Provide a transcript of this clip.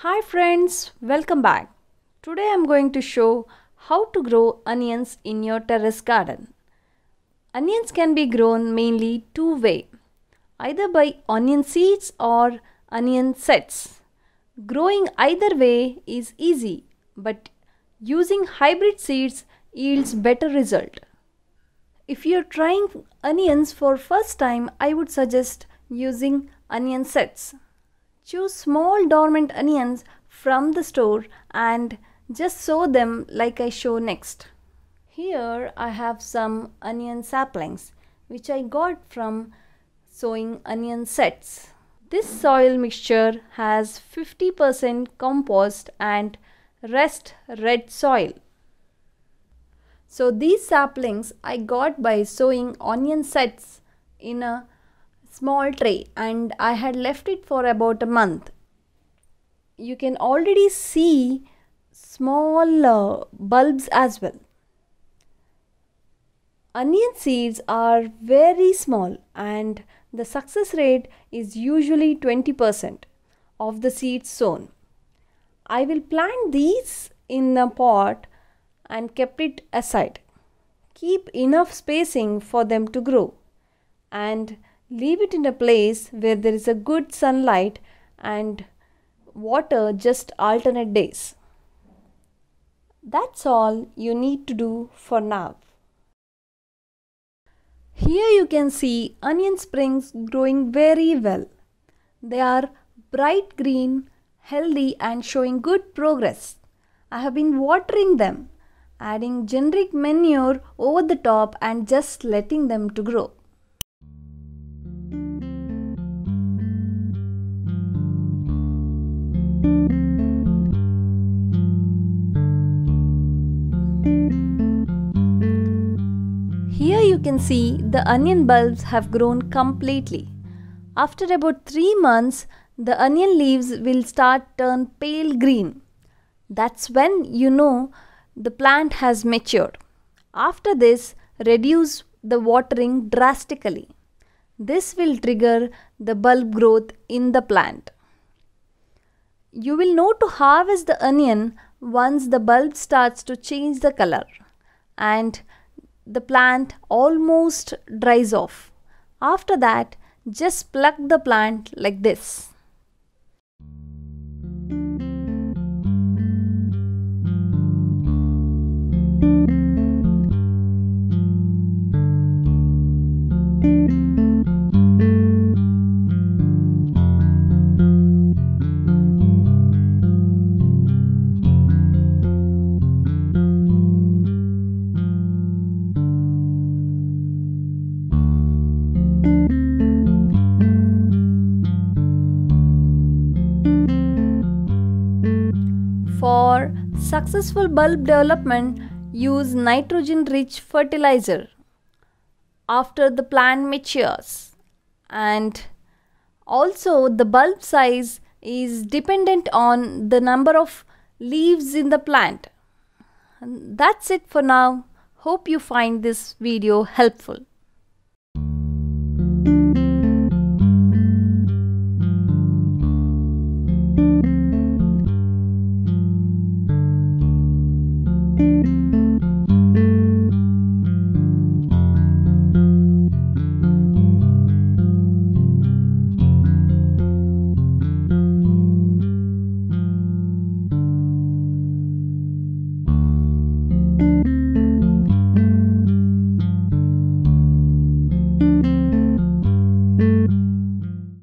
Hi friends, welcome back. Today I'm going to show how to grow onions in your terrace garden. Onions can be grown mainly two ways, either by onion seeds or onion sets. Growing either way is easy, but using hybrid seeds yields better result. If you're trying onions for first time, I would suggest using onion sets. Choose small dormant onions from the store and just sow them like I show next. Here I have some onion saplings which I got from sowing onion sets. This soil mixture has 50% compost and rest red soil. So these saplings I got by sowing onion sets in a small tray and I had left it for about a month. You can already see small bulbs as well. Onion seeds are very small and the success rate is usually 20% of the seeds sown. I will plant these in a pot and kept it aside. Keep enough spacing for them to grow and leave it in a place where there is a good sunlight and water just alternate days. That's all you need to do for now. Here you can see onion springs growing very well. They are bright green, healthy and showing good progress. I have been watering them, adding generic manure over the top and just letting them to grow. Here you can see the onion bulbs have grown completely. After about 3 months, the onion leaves will start turn pale green. That's when you know the plant has matured. After this, reduce the watering drastically. This will trigger the bulb growth in the plant. You will know to harvest the onion once the bulb starts to change the color and the plant almost dries off. After that, just pluck the plant like this. For successful bulb development, use nitrogen-rich fertilizer after the plant matures. And also the bulb size is dependent on the number of leaves in the plant. And that's it for now. Hope you find this video helpful.